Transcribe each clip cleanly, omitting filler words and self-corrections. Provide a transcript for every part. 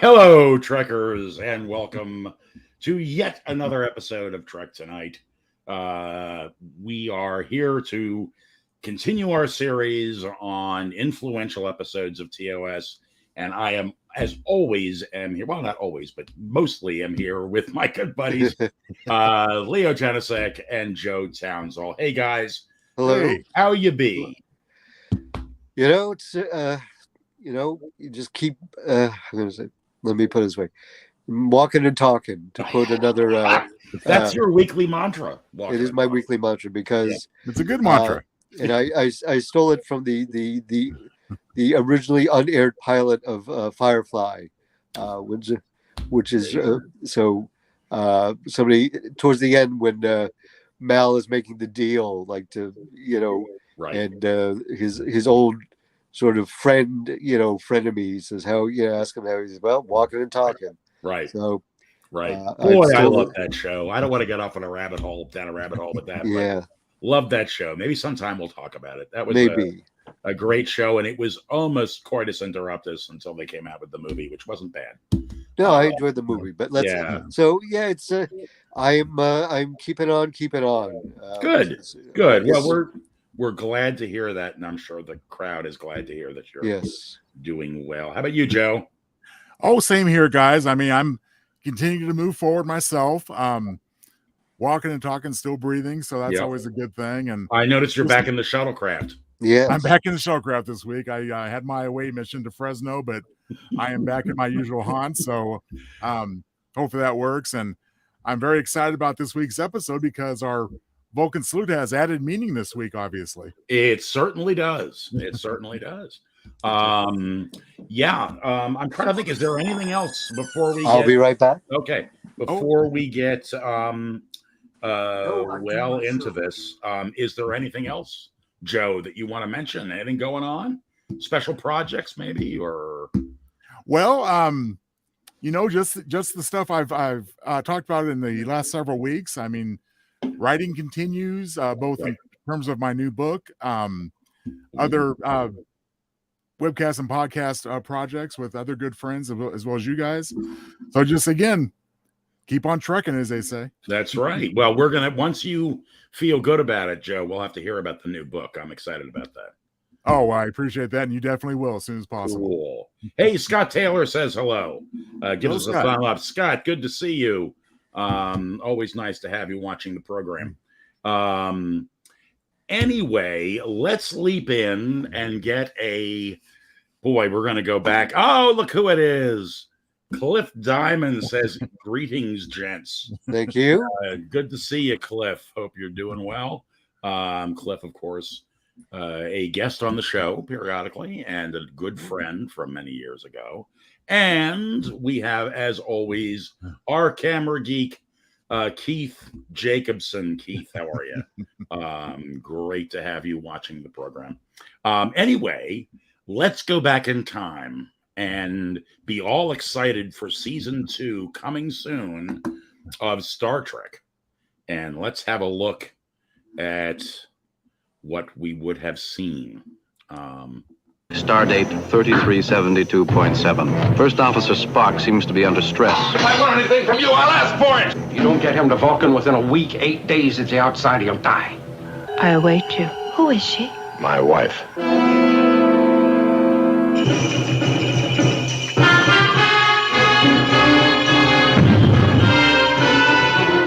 Hello, Trekkers, and welcome to yet another episode of Trek Tonight. We are here to continue our series on influential episodes of TOS, and I am, as always, am here. Well, not always, but mostly am here with my good buddies, Leo Janicek and Joe Townsall. Hey, guys. Hello. Hey, how you be? It's you just keep. I'm gonna say. Let me put it this way: walking and talking. To quote another. That's your weekly mantra. It is my weekly mantra because it's a good mantra. And I stole it from the originally unaired pilot of Firefly, which is somebody towards the end when Mal is making the deal, like to right, and his old sort of frenemy says ask him how he's walking and talking. Right. So right. Boy, I love that show. I don't want to get off on down a rabbit hole with that. Yeah. Love that show. Maybe sometime we'll talk about it. That was a great show, and it was almost coitus interruptus until they came out with the movie, which wasn't bad. No, I enjoyed the movie, but let's. Yeah. So it's I'm keeping on. Good. Good. Well, we're glad to hear that, and I'm sure the crowd is glad to hear that you're doing well. How about you, Joe? Oh, same here, guys. I mean, I'm continuing to move forward myself. Walking and talking, still breathing, so that's always a good thing. And I noticed you're back in the shuttlecraft. Yeah, I'm back in the shuttlecraft this week. I had my away mission to Fresno, but I am back at my usual haunt. So hopefully that works. And I'm very excited about this week's episode because our Vulcan salute has added meaning this week, obviously. It certainly does. It certainly does. I'm trying to think, is there anything else before we I'll be right back. Okay. Before we get into this, is there anything else, Joe, that you want to mention? Anything going on? Special projects maybe, or just the stuff I've talked about in the last several weeks. I mean, writing continues, both in terms of my new book, other webcast and podcast projects with other good friends as well as you guys. So just again, keep on trekking, as they say. That's right. Well, we're gonna, once you feel good about it, Joe, we'll have to hear about the new book. I'm excited about that. Oh, I appreciate that, and you definitely will as soon as possible. Cool. Hey, Scott Taylor says hello. Gives us a thumb up. Scott, good to see you. Always nice to have you watching the program. Anyway, let's leap in and get we're going to go back. Oh, look who it is. Cliff Diamond says, greetings, gents. Thank you. Good to see you, Cliff. Hope you're doing well. Cliff, of course, a guest on the show periodically and a good friend from many years ago. And we have, as always, our camera geek, Keith Jacobson. Keith, how are you? Great to have you watching the program. Anyway, let's go back in time and be all excited for season 2 coming soon of Star Trek. And let's have a look at what we would have seen. Stardate 3372.7. First Officer Spock seems to be under stress. If I want anything from you, I'll ask for it. If you don't get him to Vulcan within a week, 8 days at the outside, he'll die. I await you. Who is she? My wife.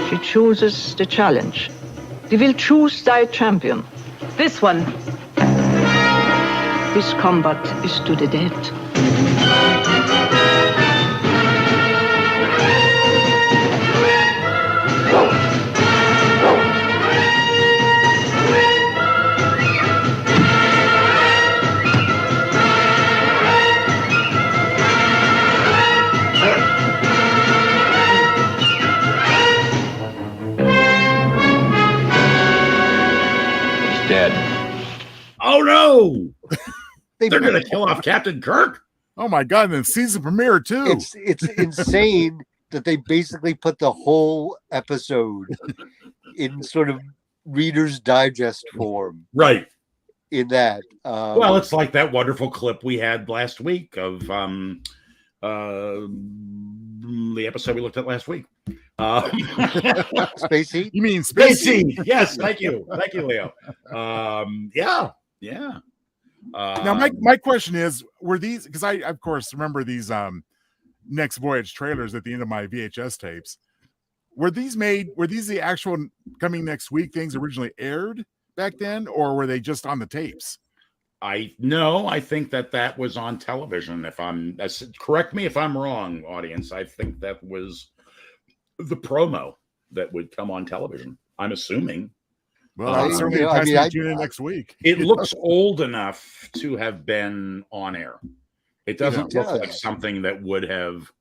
She chooses the challenge. We will choose thy champion. This one. This combat is to the death. He's dead. Oh, no! They're going to kill off Captain Kirk. Oh my God! And then season premiere too. It's insane that they basically put the whole episode in sort of Reader's Digest form, right? In that, well, it's like that wonderful clip we had last week of the episode we looked at last week. Space Heat. You mean Space Space Heat. Yes, thank you, Leo. Yeah. Now, my question is, were these, because I of course remember these Next Voyage trailers at the end of my VHS tapes. Were these the actual coming next week things originally aired back then, or were they just on the tapes? I think that was on television. Correct me if I'm wrong, audience. I think that was the promo that would come on television. I'm assuming. Well, I'll certainly tune in next week. It looks old enough to have been on air. It doesn't look like something that would have.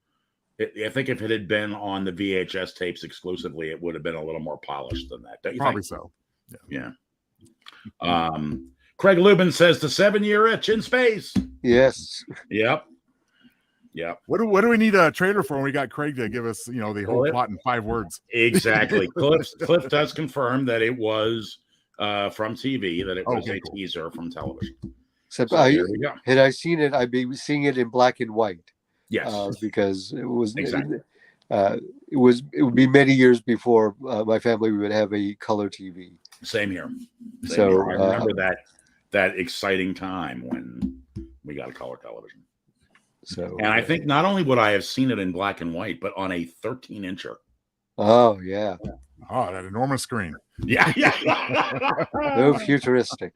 I think if it had been on the VHS tapes exclusively, it would have been a little more polished than that. Don't you Probably think? So. Yeah. Craig Lubin says the 7-year itch in space. Yes. Yep. What do we need a trailer for when we got Craig to give us, the whole plot in 5 words? Exactly. Cliff does confirm that it was from TV, that it was teaser from television. Except there we go. had I seen it, I'd be seeing it in black and white. Yes. Because it was exactly. It would be many years before my family would have a color TV. Same here. So I remember that exciting time when we got a color television. So, and I think not only would I have seen it in black and white, but on a 13-incher. Oh yeah. Oh, that enormous screen. Yeah. No futuristic.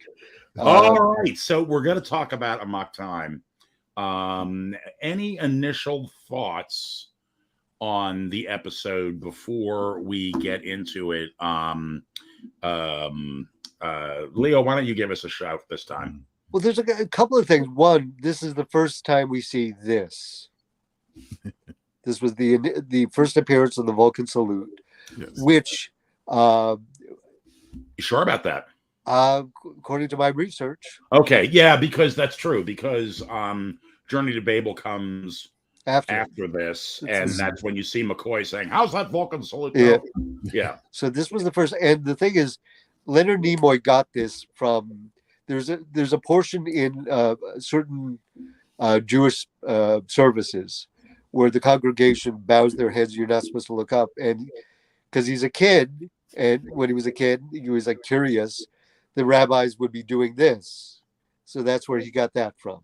All right, so we're going to talk about Amok Time. Any initial thoughts on the episode before we get into it? Leo, why don't you give us a shout this time? Well, there's a couple of things. One, this is the first time we see this. This was the first appearance of the Vulcan salute, which. You sure about that? According to my research. Okay, yeah, because that's true. Because Journey to Babel comes after this, and that's when you see McCoy saying, "How's that Vulcan salute?" Yeah. So this was the first, and the thing is, Leonard Nimoy got this from. There's a portion in certain Jewish services where the congregation bows their heads. You're not supposed to look up, and because he's a kid, and when he was a kid, he was like curious. The rabbis would be doing this, so that's where he got that from.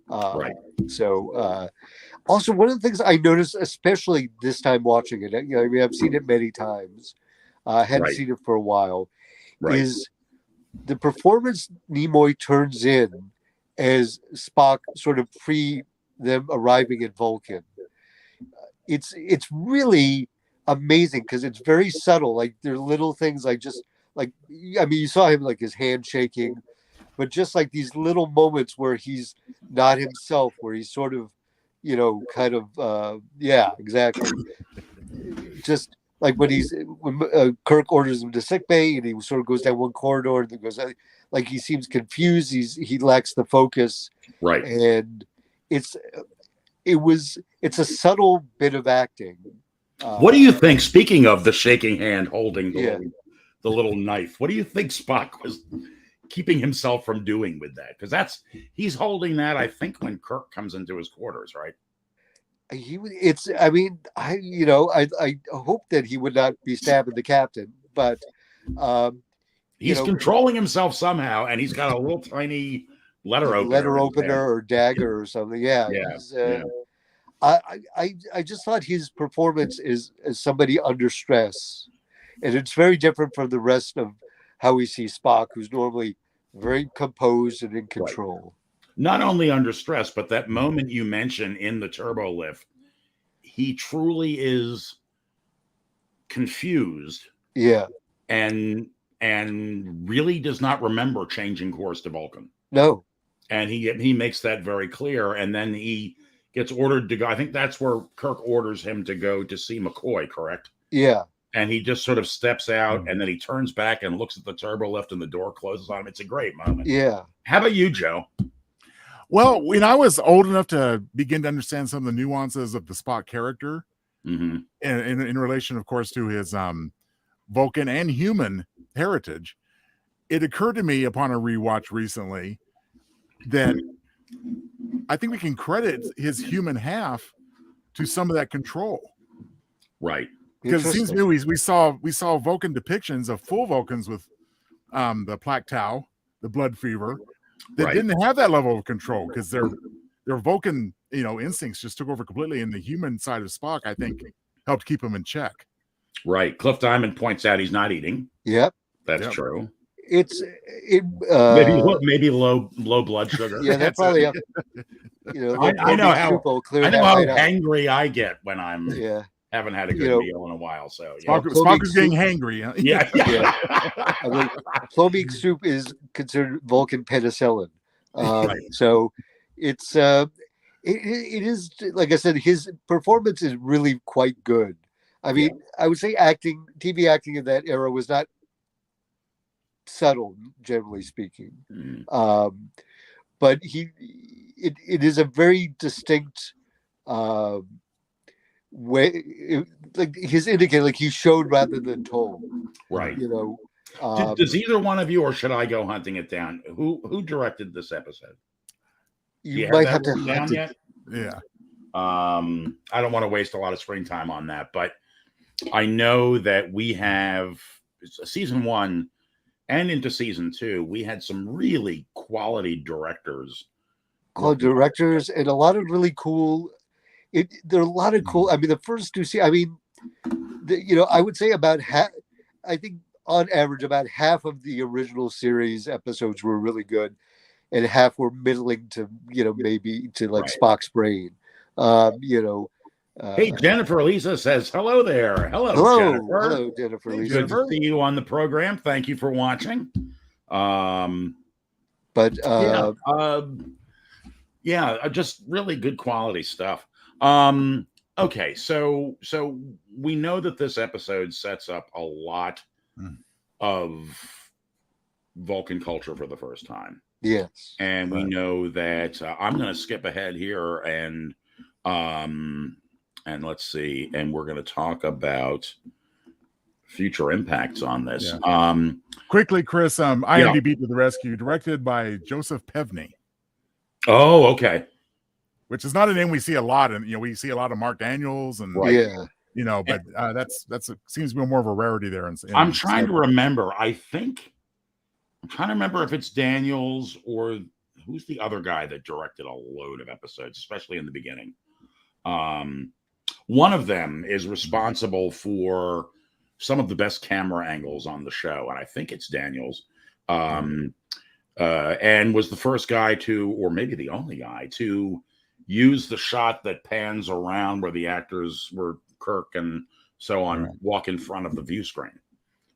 Right. So, also one of the things I noticed, especially this time watching it, I've seen it many times, hadn't seen it for a while, is the performance Nimoy turns in as Spock, sort of pre them arriving at Vulcan. It's really amazing because it's very subtle. Like there are little things you saw him like his hand shaking, but just like these little moments where he's not himself, where he's sort of, exactly. Just like when Kirk orders him to sickbay and he sort of goes down one corridor and then goes like he seems confused. He lacks the focus. Right. And it's a subtle bit of acting. What do you think? Speaking of the shaking hand holding the little knife, what do you think Spock was keeping himself from doing with that? Because he's holding that, I think, when Kirk comes into his quarters, right? I hope that he would not be stabbing the captain, but he's controlling himself somehow, and he's got a little tiny letter opener or dagger or something. Yeah. I just thought his performance is as somebody under stress, and it's very different from the rest of how we see Spock, who's normally very composed and in control. Not only under stress, but that moment you mentioned in the turbo lift, he truly is confused. Yeah. And really does not remember changing course to Vulcan. No. And he makes that very clear. And then he gets ordered to go. I think that's where Kirk orders him to go to see McCoy, correct? Yeah. And he just sort of steps out and then he turns back and looks at the turbo lift and the door closes on him. It's a great moment. Yeah. How about you, Joe? Well, when I was old enough to begin to understand some of the nuances of the Spock character, in relation, of course, to his Vulcan and human heritage, it occurred to me upon a rewatch recently that I think we can credit his human half to some of that control. Right. Because it seems to me we saw Vulcan depictions of full Vulcans with the plaque tau, the blood fever, that didn't have that level of control because their Vulcan, instincts just took over completely, and the human side of Spock, I think, helped keep him in check. Right. Cliff Diamond points out he's not eating. Yep. That's true. Maybe low blood sugar. Yeah, that probably up. I know how angry I get when I'm haven't had a good meal in a while. So Spock is getting hangry. Huh? Yeah. I mean, Clomic soup is considered Vulcan penicillin. Right. So it's it is, like I said, his performance is really quite good. I mean, I would say TV acting in that era was not subtle, generally speaking. But it is a very distinct way, like his indicator, like he showed rather than told. Right. Does either one of you, or should I go hunting it down? Who directed this episode? You might have to hunt it. Yet? Yeah. I don't want to waste a lot of screen time on that, but I know that we have season 1 and into season 2, we had some really quality directors. And a lot of really cool. There are a lot of cool. I mean, the first 2 seasons. I mean, I would say about half. I think on average, about half of the original series episodes were really good, and half were middling to maybe to like Spock's brain. Hey, Jennifer Lisa says hello there. Hello, Jennifer. Hello, Jennifer Lisa. Good to see you on the program. Thank you for watching. Just really good quality stuff. Okay, so we know that this episode sets up a lot of Vulcan culture for the first time. Yes, and we know that I'm going to skip ahead here and let's see, and we're going to talk about future impacts on this. Quickly, Chris, IMDb to the rescue, directed by Joseph Pevney. Oh, okay. Which is not a name we see a lot, and we see a lot of Mark Daniels, and but that's seems to be more of a rarity there. I'm trying to remember. I'm trying to remember if it's Daniels or who's the other guy that directed a load of episodes, especially in the beginning. One of them is responsible for some of the best camera angles on the show, and I think it's Daniels. And was the first guy to, or maybe the only guy to, use the shot that pans around where the actors were, Kirk and so on, walk in front of the view screen.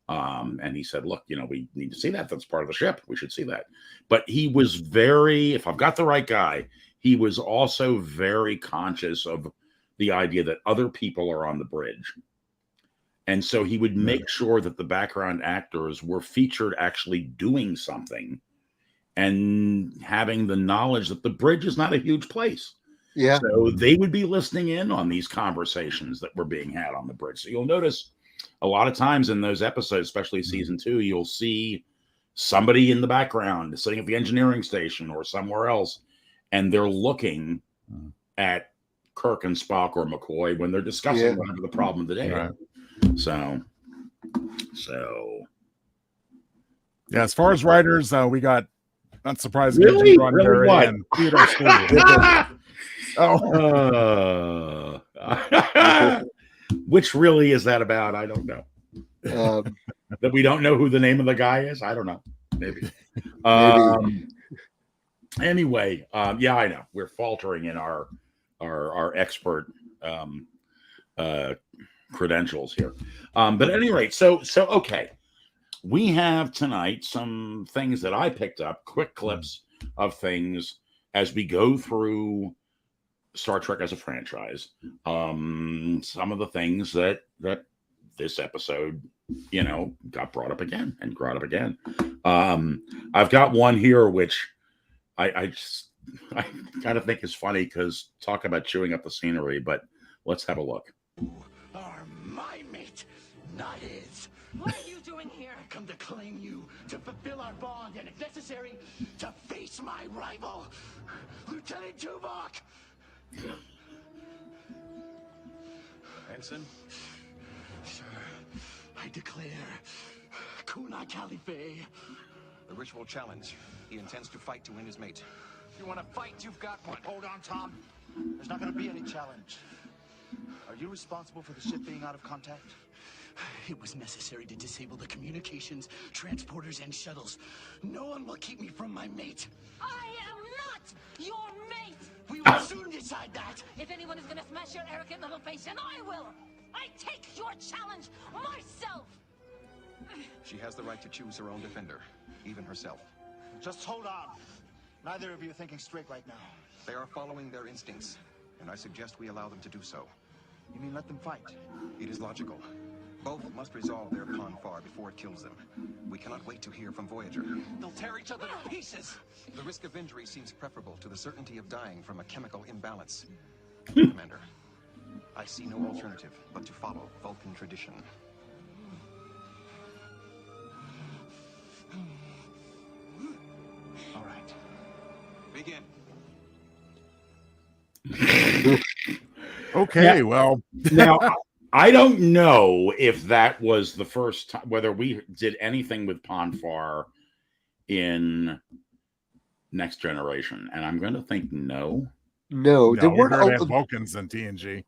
And he said, look, we need to see that. That's part of the ship. We should see that. But he was very, if I've got the right guy, he was also very conscious of the idea that other people are on the bridge. And so he would make sure that the background actors were featured actually doing something and having the knowledge that the bridge is not a huge place. Yeah. So they would be listening in on these conversations that were being had on the bridge. So you'll notice a lot of times in those episodes, especially season 2, you'll see somebody in the background sitting at the engineering station or somewhere else, and they're looking at Kirk and Spock or McCoy when they're discussing whatever the problem of the day. Right. So yeah, as far as writers, we got, not surprising, really what? And Theodore Which really is that about? I don't know. That we don't know who the name of the guy is? I don't know. Maybe. Anyway, I know we're faltering in our expert credentials here. But at any rate, so okay. We have tonight some things that I picked up, quick clips of things as we go through Star Trek as a franchise. Some of the things that this episode, got brought up again. I've got one here which I kind of think is funny because talk about chewing up the scenery, but let's have a look. Are my mate, not his. What are you doing here? I come to claim you, to fulfill our bond, and if necessary, to face my rival, Lieutenant Tuvok. Ensign. Sir, I declare Kuna Calife. The ritual challenge. He intends to fight to win his mate. If you want to fight, you've got one. Hold on, Tom. There's not going to be any challenge. Are you responsible for the ship being out of contact? It was necessary to disable the communications, transporters, and shuttles. No one will keep me from my mate. I am not your mate! We will soon decide that. If anyone is gonna smash your arrogant little face, and I will! I take your challenge myself! She has the right to choose her own defender, even herself. Just hold on. Neither of you are thinking straight right now. They are following their instincts, and I suggest we allow them to do so. You mean let them fight? It is logical. Both must resolve their Ponfar before it kills them. We cannot wait to hear from Voyager. They'll tear each other to pieces. The risk of injury seems preferable to the certainty of dying from a chemical imbalance. Commander, I see no alternative but to follow Vulcan tradition. All right. Begin. Okay, well, Now, I don't know if that was the first time, whether we did anything with Ponfar in Next Generation, and I'm going to think no. No, there we weren't already have Vulcans in TNG.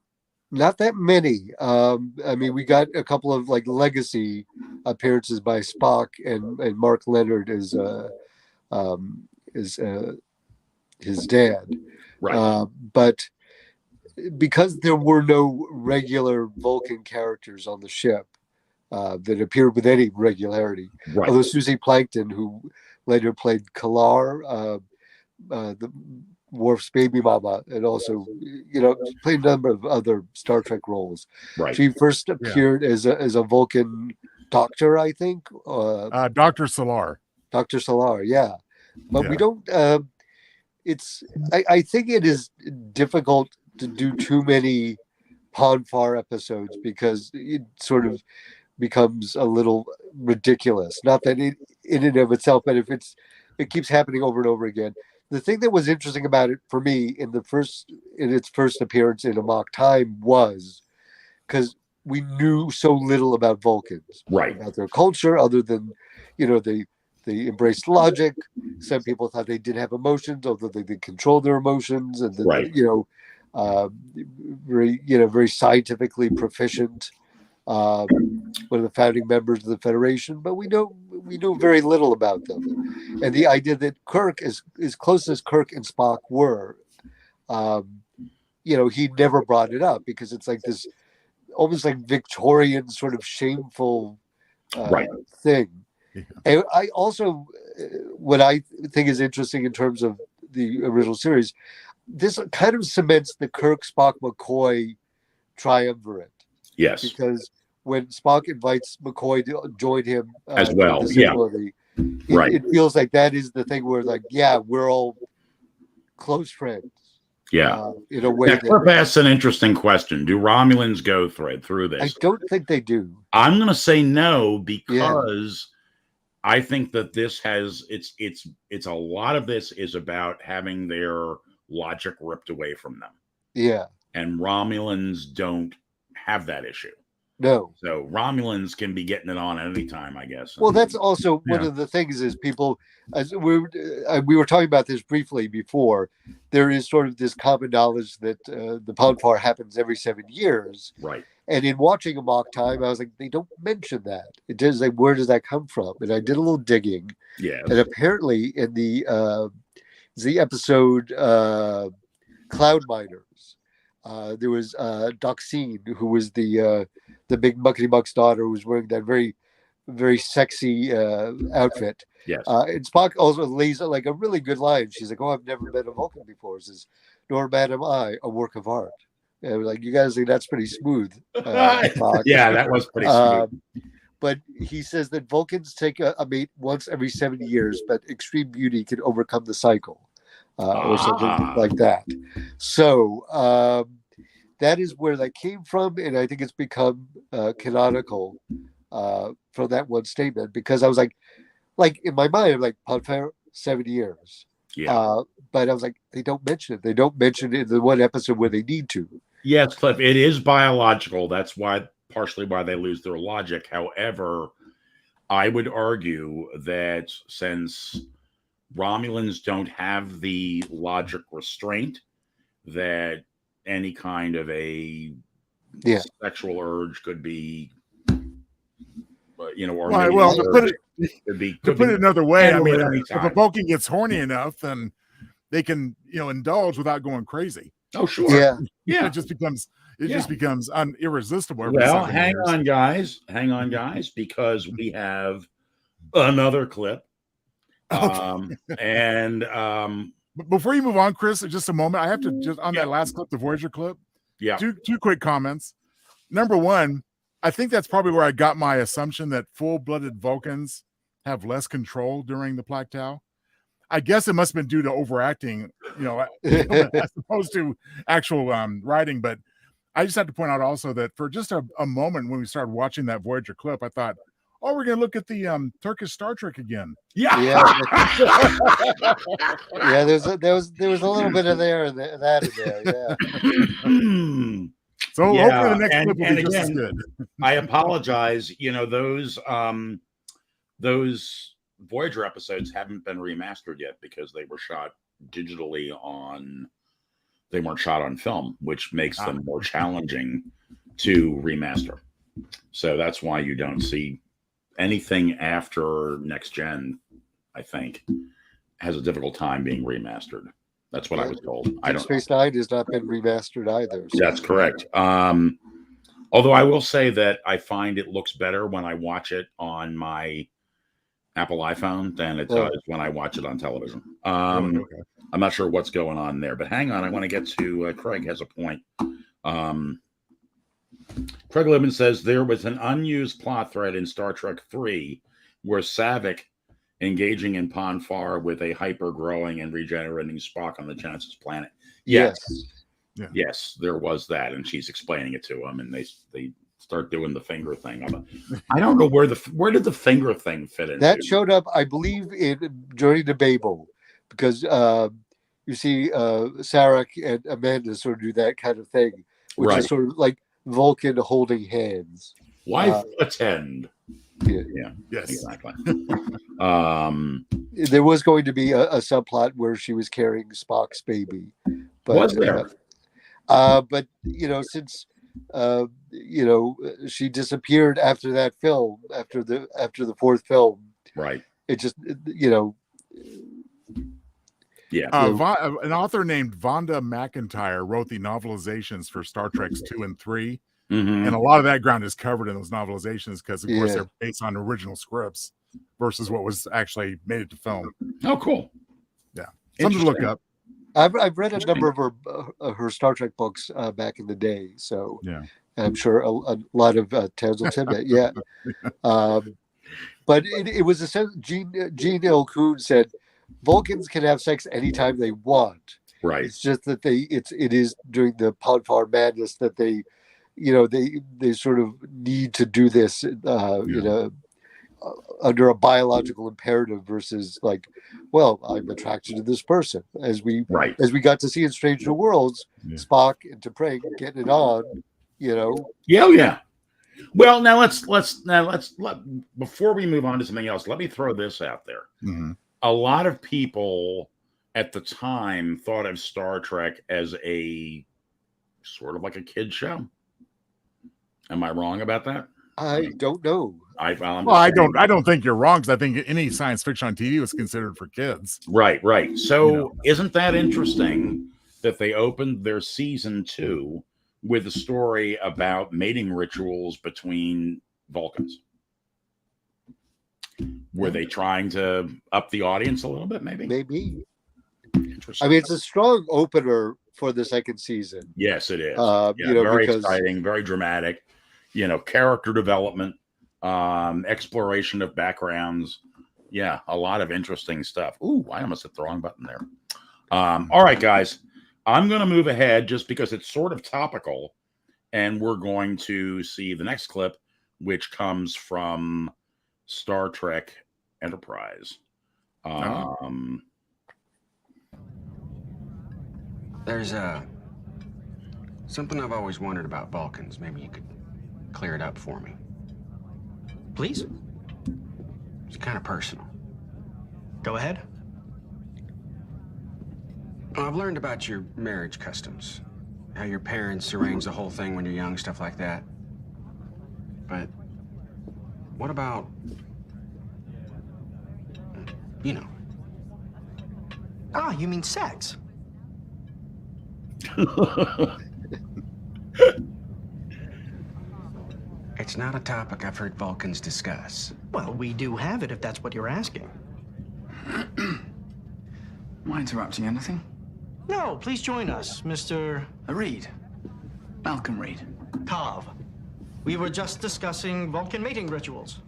not that many. I mean, we got a couple of like legacy appearances by Spock and Mark Leonard as his dad. Right. But because there were no regular Vulcan characters on the ship that appeared with any regularity, Right. although Susie Plankton, who later played Kalar, the Worf's baby mama, and also, played a number of other Star Trek roles. Right. She first appeared as a Vulcan doctor, I think. Dr. Solar. Dr. Solar, yeah. But we don't. I think it is difficult to do too many Ponfar episodes because it sort of becomes a little ridiculous. Not that it in and of itself, but if it keeps happening over and over again. The thing that was interesting about it for me in its first appearance in Amok Time was because we knew so little about Vulcans, Right. about their culture, other than, they embraced logic. Some people thought they did have emotions, although they did control their emotions, and Right. very scientifically proficient. One of the founding members of the Federation, but we know very little about them. And the idea that Kirk, as close as Kirk and Spock were, he never brought it up because it's like this almost like Victorian sort of shameful thing. Yeah. And I also, what I think is interesting in terms of the original series, this kind of cements the Kirk, Spock, McCoy triumvirate. Yes. Because when Spock invites McCoy to join him As well, yeah. Right. It feels like that is the thing where, like, yeah, we're all close friends. Yeah. In a way. Now, Cliff asks an interesting question. Do Romulans go through this? I don't think they do. I'm going to say no because I think that this has it's a lot of this is about having their logic ripped away from them. Yeah. And Romulans don't have that issue. No. So Romulans can be getting it on at any time, I guess. Well, that's also one of the things is people, as we were talking about this briefly before, there is sort of this common knowledge that the Ponfar happens every 7 years. Right. And in watching Amok Time, I was like, they don't mention that. It does, like, where does that come from? And I did a little digging. Yeah. And apparently in the episode Cloud Miners, there was Doxine, who was the big Muckety Muck's daughter, who was wearing that very, very sexy outfit. Yes. And Spock also lays like a really good line. She's like, "Oh, I've never met a Vulcan before." Says, "Nor am I, a work of art." And I was like, you guys think that's pretty smooth. Spock. Yeah, that was pretty smooth. But he says that Vulcans take a mate once every 70 years, but extreme beauty can overcome the cycle, or something like that. So that is where that came from, and I think it's become canonical from that one statement. Because I was like in my mind, I'm like, Ponfar, 70 years. Yeah. But I was like, they don't mention it. They don't mention it in the one episode where they need to. Yes, Cliff, it is biological. That's why partially why they lose their logic. However, I would argue that since Romulans don't have the logic restraint, that any kind of a sexual urge could be, or Right, well, to put it another way, I mean, if a Vulcan gets horny enough, then they can, indulge without going crazy. Oh, sure. Yeah. It just becomes irresistible. Well, hang on, guys, because we have another clip. Okay. But before you move on, Chris, just a moment. I have to just on that last clip, the Voyager clip. Yeah. Two quick comments. Number one, I think that's probably where I got my assumption that full-blooded Vulcans have less control during the Plague Tau. I guess it must have been due to overacting, as opposed to actual writing. But I just have to point out also that for just a moment when we started watching that Voyager clip, I thought, oh, we're going to look at the Turkish Star Trek again. Yeah. Yeah, there was a little bit of that in there. Yeah. So hopefully the next clip will be just as good. I apologize. Those Voyager episodes haven't been remastered yet because they were shot digitally they weren't shot on film, which makes them more challenging to remaster. So that's why you don't see anything after Next Gen, I think, has a difficult time being remastered. That's what I was told. Deep Space Nine has not been remastered either. So. That's correct. Although I will say that I find it looks better when I watch it on my Apple iPhone than it does when I watch it on television. I'm not sure what's going on there, but hang on. I want to get to Craig has a point. Craig Libman says there was an unused plot thread in Star Trek 3 where Savick engaging in Ponfar with a hyper-growing and regenerating Spock on the Genesis planet. Yes, there was that, and she's explaining it to him, and they start doing the finger thing. I don't know where did the finger thing fit in. That showed up, I believe, during the Babel, because you see Sarek and Amanda sort of do that kind of thing, which is sort of like Vulcan holding hands. Why attend? Yeah. Yes. Exactly. There was going to be a subplot where she was carrying Spock's baby. But, was there? But since she disappeared after that film, after the fourth film, right? It just Yeah. An author named Vonda McIntyre wrote the novelizations for Star Treks 2 and 3. Mm-hmm. And a lot of that ground is covered in those novelizations because, of course, they're based on original scripts versus what was actually made it to film. Oh, cool. Yeah. Something to look up. I've read a number of her Star Trek books back in the day. So yeah, I'm sure a lot of Townsend Tibbett. Yeah. But it was a sense, Gene L. Kuhn said, Vulcans can have sex anytime they want. Right. It's just that it is during the Ponfar madness that they sort of need to do this, under a biological imperative versus like, well, I'm attracted to this person. As we got to see in Strange New Worlds, Spock and T'Pring getting it on, Yeah. Well, now let's before we move on to something else, let me throw this out there. Mm-hmm. A lot of people at the time thought of Star Trek as a sort of like a kid show. Am I wrong about that? I don't know. I don't think you're wrong, because I think any science fiction on TV was considered for kids. Right. So isn't that interesting that they opened their season 2 with a story about mating rituals between Vulcans? Were they trying to up the audience a little bit, maybe? Maybe. Interesting. I mean, it's a strong opener for the second season. Yes, it is. Very exciting, very dramatic. Character development, exploration of backgrounds. Yeah, a lot of interesting stuff. Ooh, I almost hit the wrong button there. All right, guys. I'm going to move ahead just because it's sort of topical, and we're going to see the next clip, which comes from Star Trek Enterprise. There's Something I've always wondered about Vulcans. Maybe you could clear it up for me. Please? It's kind of personal. Go ahead. Well, I've learned about your marriage customs. How your parents arrange the whole thing when you're young, stuff like that. But what about, you know? Ah, you mean sex? It's not a topic I've heard Vulcans discuss. Well, we do have it, if that's what you're asking. Am I interrupting anything? No, please join us, Mr. Reed. Malcolm Reed. Tav. We were just discussing Vulcan mating rituals.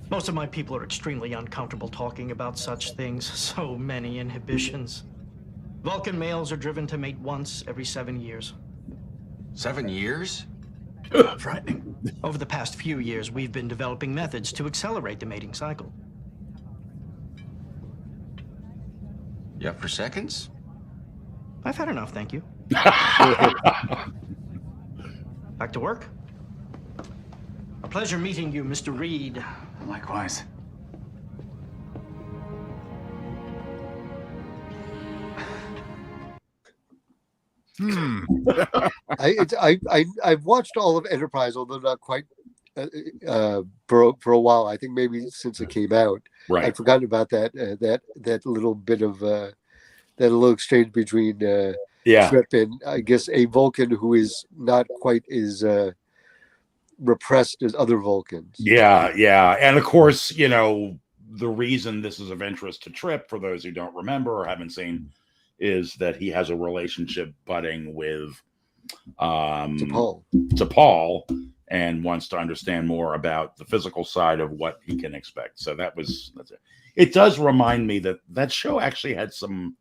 Most of my people are extremely uncomfortable talking about such things. So many inhibitions. Vulcan males are driven to mate once every 7 years. 7 years? Frightening. Over the past few years, we've been developing methods to accelerate the mating cycle. You up for seconds? I've had enough, thank you. Back to work. A pleasure meeting you, Mr. Reed. Likewise. I've watched all of Enterprise, although not quite for a while. I think maybe since it came out. Right. I'd forgotten about that little bit of that little exchange between Trip and I guess a Vulcan who is not quite as repressed as other Vulcans. Yeah. And of course, you know, the reason this is of interest to Trip, for those who don't remember or haven't seen, is that he has a relationship budding with T'Pol and wants to understand more about the physical side of what he can expect. So that's it. It does remind me that show actually had some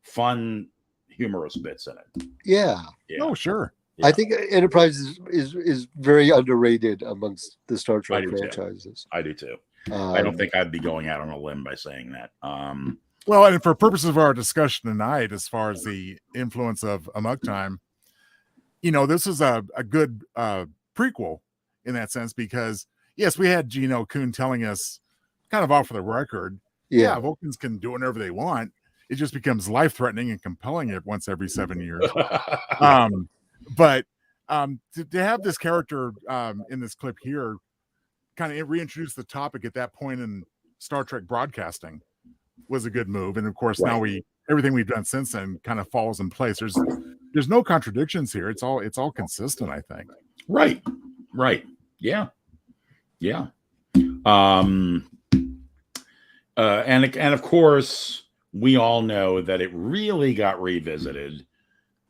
fun, humorous bits in it. Yeah. Oh, sure. Yeah. I think Enterprise is very underrated amongst the Star Trek franchises. I do too. I don't think I'd be going out on a limb by saying that. Well, and for purposes of our discussion tonight, as far as the influence of Amok Time, you know, this is a good prequel in that sense, because yes, we had Gino Kuhn telling us kind of off the record, Vulcans can do whatever they want. It just becomes life-threatening and compelling it once every 7 years. But to have this character in this clip here kind of reintroduce the topic at that point in Star Trek broadcasting was a good move. And of course, now everything we've done since then kind of falls in place. There's no contradictions here. It's all consistent, I think. Right. Yeah. And of course, we all know that it really got revisited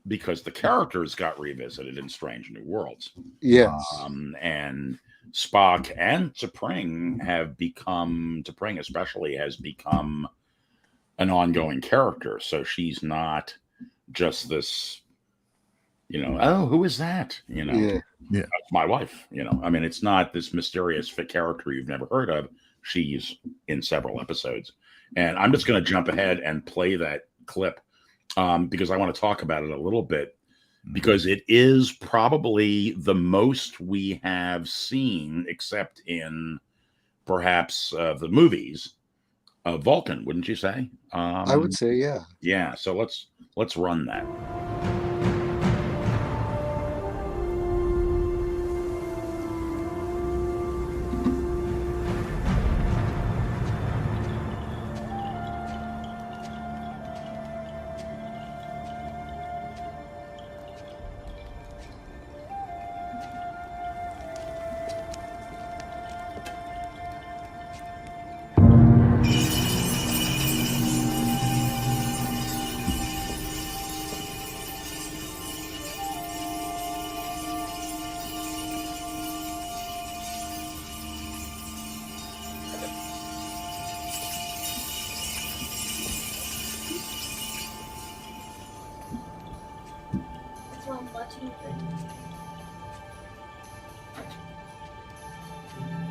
because the characters got revisited in Strange New Worlds. Yes. And Spock and T'Pring T'Pring especially has become an ongoing character. So she's not just this, you know, oh, who is that? You know, that's my wife. You know, I mean, it's not this mysterious character you've never heard of. She's in several episodes. And I'm just going to jump ahead and play that clip because I want to talk about it a little bit, because it is probably the most we have seen, except in perhaps the movies, of Vulcan, wouldn't you say? I would say, yeah. Yeah, so let's run that.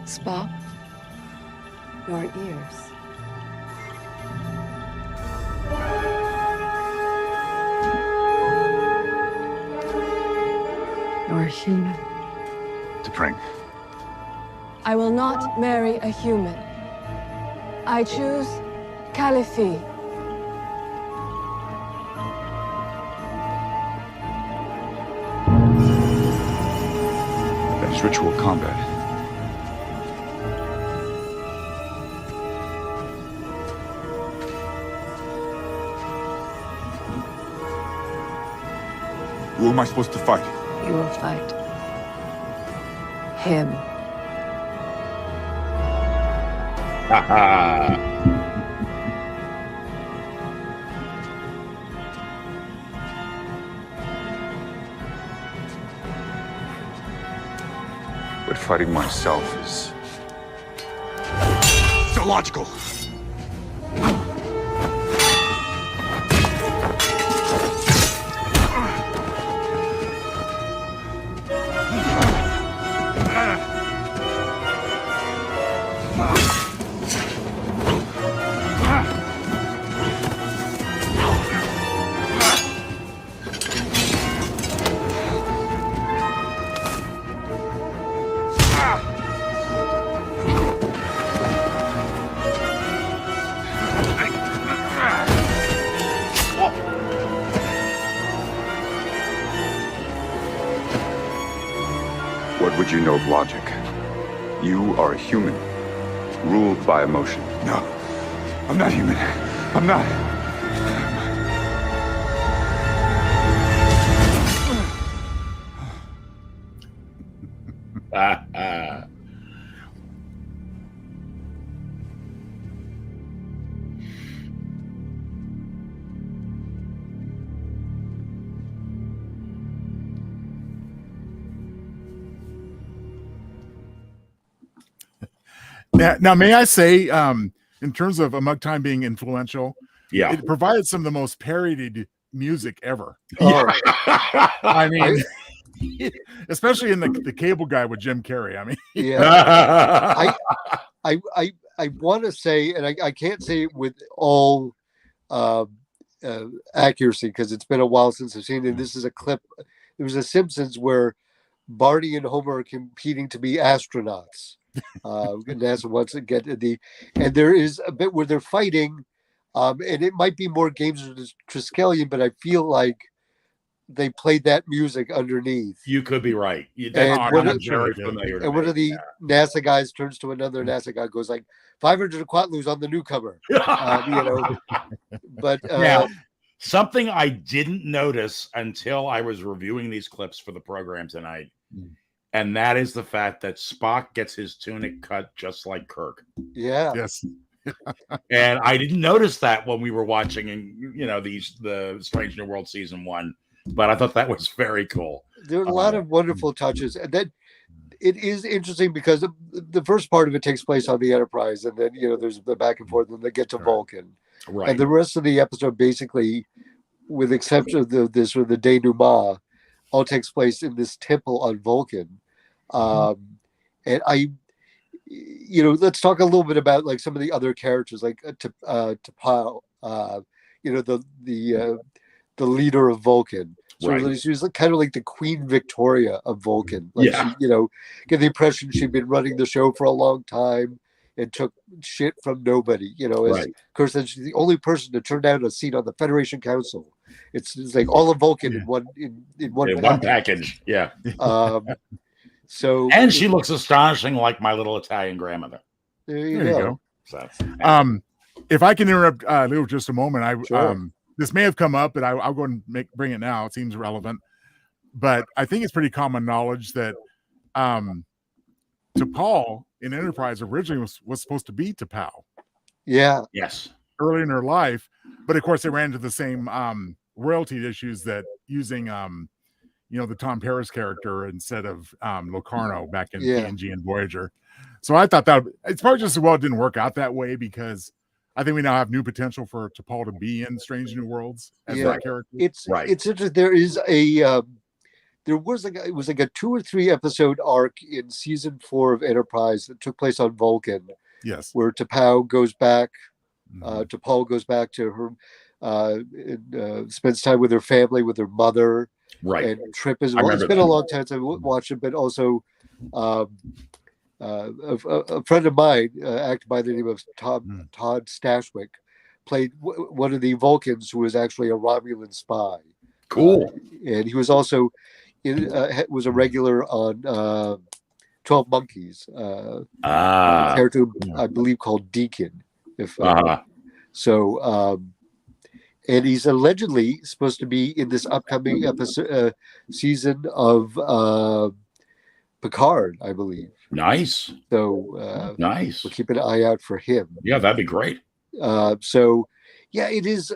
Spock, your ears. are human. T'Pring. I will not marry a human. I choose Caliphie. That is ritual combat. Who am I supposed to fight? You will fight him. But fighting myself is illogical. What would you know of logic? You are a human, ruled by emotion. No, I'm not human. I'm not. Now, may I say, in terms of Amok Time being influential, yeah, it provided some of the most parodied music ever. Oh. I mean, especially in the Cable Guy with Jim Carrey. I mean, yeah. I want to say, and I can't say it with all accuracy because it's been a while since I've seen it. This is a clip. It was a Simpsons where Barney and Homer are competing to be astronauts. NASA wants to get and there is a bit where they're fighting, and it might be more Games of Triskelion, but I feel like they played that music underneath. You could be right. One of the NASA guys turns to another NASA guy, goes like 500 quatlus on the newcomer. But now, something I didn't notice until I was reviewing these clips for the program tonight. And that is the fact that Spock gets his tunic cut just like Kirk. Yeah. Yes. And I didn't notice that when we were watching, the Strange New World season 1, but I thought that was very cool. There are a lot of wonderful touches, and then it is interesting because the first part of it takes place on the Enterprise, and then there's the back and forth, and they get to Vulcan, right? And the rest of the episode, basically, with the exception of the denouement, all takes place in this temple on Vulcan. And let's talk a little bit about like some of the other characters, like T'Pau, the leader of Vulcan. So right. She was kind of like the Queen Victoria of Vulcan. Like yeah. She, get the impression she'd been running the show for a long time and took shit from nobody. As Kurt said, she's the only person to turn down a seat on the Federation Council. It's like all of Vulcan in one package. Yeah. So she looks astonishing like my little Italian grandmother. There you go. So, if I can interrupt Leo just a moment, sure. This may have come up, but I'll go and bring it now. It seems relevant, but I think it's pretty common knowledge that T'Pau in Enterprise originally was supposed to be T'Pau. Yeah. Yes. Early in her life, but of course they ran into the same royalty issues that using the Tom Paris character instead of Locarno back in TNG and Voyager. So I thought that it's probably just as well it didn't work out that way, because I think we now have new potential for T'Pau to be in Strange New Worlds as that character. It's interesting. There is it was like a 2 or 3 episode arc in season 4 of Enterprise that took place on Vulcan. Yes, where T'Pau goes back. T'Pau goes back to her, and, spends time with her family, with her mother. Right. And Trip as well. It's been a long time since I watched it, but also a friend of mine, acted by the name of Todd Stashwick, played one of the Vulcans who was actually a Romulan spy. Cool. And he was also was a regular on 12 Monkeys. A character I believe called Deacon. And he's allegedly supposed to be in this upcoming season of Picard, I believe. Nice. So nice. We'll keep an eye out for him. Yeah, that'd be great. So yeah, it is.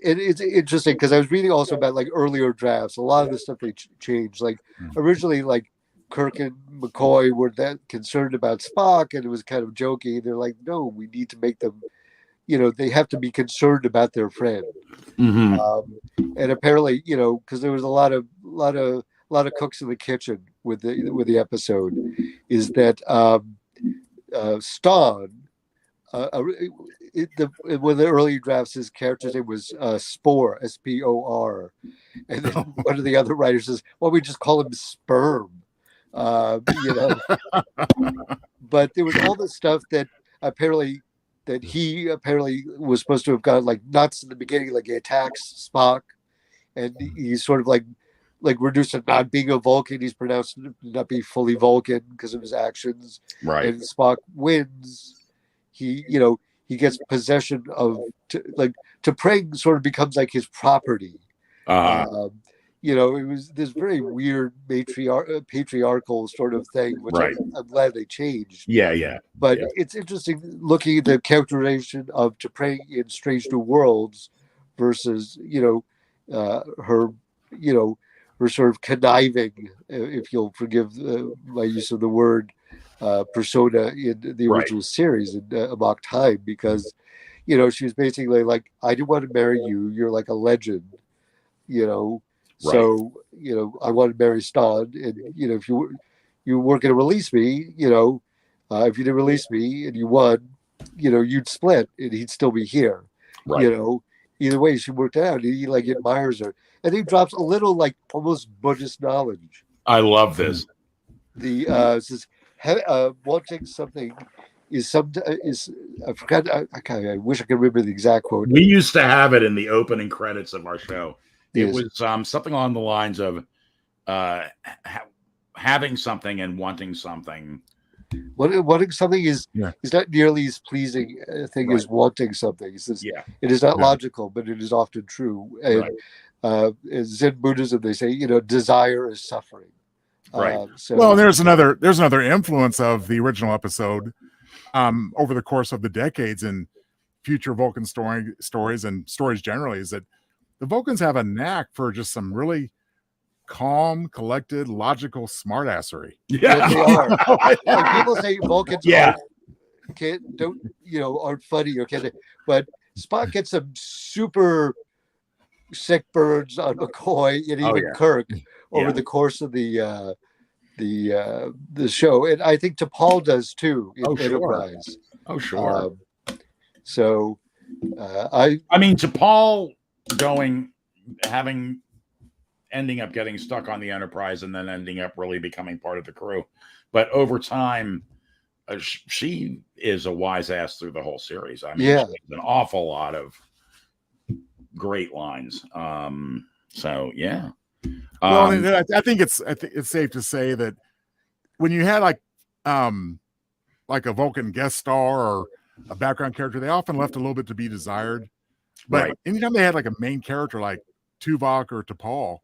It's interesting because I was reading also about like earlier drafts. A lot of the stuff they changed. Like originally, like Kirk and McCoy were that concerned about Spock, and it was kind of jokey. They're like, no, we need to make them. They have to be concerned about their friend. Mm-hmm. And apparently, because there was a lot of cooks in the kitchen with the episode, is that Ston, one of the early drafts, his character's name was Spore, Spor, and then one of the other writers says, "Well, we just call him Sperm," But there was all this stuff that he apparently was supposed to have gotten like nuts in the beginning, like he attacks Spock, and he's sort of like reduced to not being a Vulcan. He's pronounced not being fully Vulcan because of his actions. Right. And Spock wins. He gets possession of T'Pring sort of becomes like his property. It was this very weird patriarchal sort of thing, which I'm glad they changed. Yeah. But it's interesting looking at the characterization of T'Pring in Strange New Worlds versus, her sort of conniving, if you'll forgive my use of the word, persona in the original series in Amok Time, because, she was basically like, I didn't want to marry you. You're like a legend, So, I want to marry Ston, and if you weren't going to release me, if you didn't release me and you won, you'd split and he'd still be here. Right. Either way, she worked out. He admires her, and he drops a little almost Buddhist knowledge. I love this. The says wanting something is I forgot. I wish I could remember the exact quote. We used to have it in the opening credits of our show. It was something along the lines of having something and wanting something. Wanting something is not nearly as pleasing a thing as wanting something. He says, it is not logical, but it is often true. And in Zen Buddhism, they say, desire is suffering. Right. There's another influence of the original episode over the course of the decades in future Vulcan stories and stories generally, is that the Vulcans have a knack for just some really calm, collected, logical smartassery. Yeah, they are. People say Vulcans aren't funny or can't, but Spock gets some super sick burns on McCoy and even Kirk over the course of the show, and I think T'Pol does too in Enterprise. Sure. I mean, T'Pol ending up getting stuck on the Enterprise and then ending up really becoming part of the crew. But over time, she is a wise ass through the whole series. I mean, she has an awful lot of great lines. I think it's safe to say that when you had like a Vulcan guest star or a background character, they often left a little bit to be desired. But anytime they had like a main character like Tuvok or T'Pol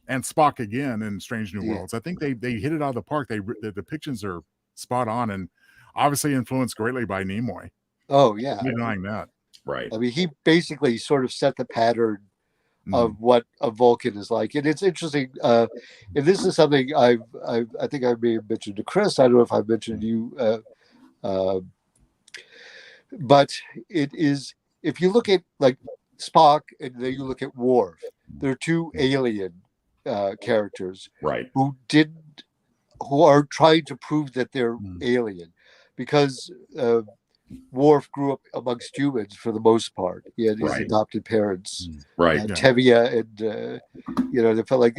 and Spock again in Strange New Worlds, I think they hit it out of the park. The depictions are spot on and obviously influenced greatly by Nimoy. Oh yeah, I'm denying that. Right. I mean, he basically sort of set the pattern of what a Vulcan is like, and it's interesting. And this is something I think I may have mentioned to Chris. I don't know if I've mentioned to you, but it is, if you look at like Spock and then you look at Worf, they're two alien characters, who are trying to prove that they're alien, because Worf grew up amongst humans for the most part. He had his Right. adopted parents, Right. Tevye, and they felt like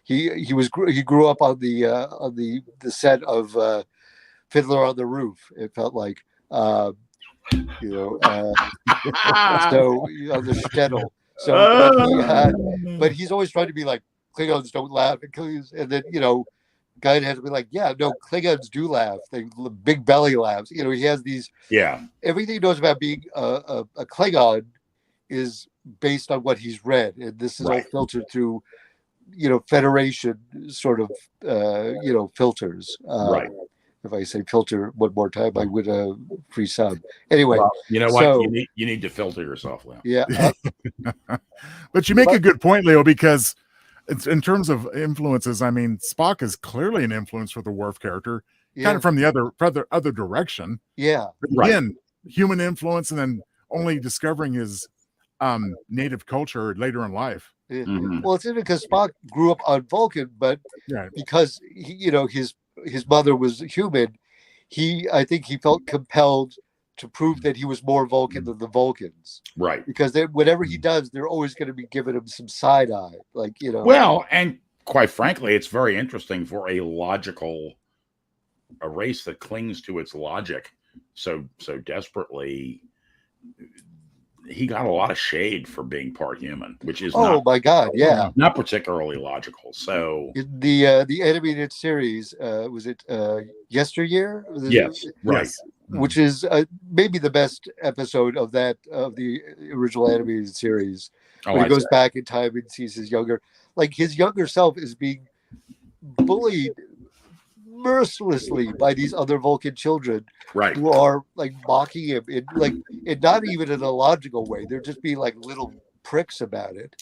he grew up on the set of Fiddler on the Roof. It felt like, so on the shtetl. So, but he's always trying to be like, Klingons don't laugh, and then Guy has to be like, yeah, no, Klingons do laugh. They big belly laughs. He has these. Yeah. Everything he knows about being a Klingon is based on what he's read, and this is all filtered through, Federation sort of, filters. Right. If I say filter one more time, I would free sub. Anyway, well, you know what? You need to filter yourself, Leo. Yeah. But you make a good point, Leo, because in terms of influences, I mean, Spock is clearly an influence for the Worf character, kind of from the other direction. Yeah. But again, human influence, and then only discovering his native culture later in life. Yeah. Well, it's interesting because Spock grew up on Vulcan, but because his mother was human, I think he felt compelled to prove that he was more Vulcan than the Vulcans. Right. Because whatever he does, they're always going to be giving him some side eye. Like, Well, and quite frankly, it's very interesting for a race that clings to its logic so desperately. He got a lot of shade for being part human, which is my God, yeah, not particularly logical. So in the animated series, was it Yesteryear? Yes, right. Which is maybe the best episode of the original animated series. When he goes back in time and sees his younger self is being bullied mercilessly by these other Vulcan children, who are like mocking him in not even in a logical way. They're just being like little pricks about it.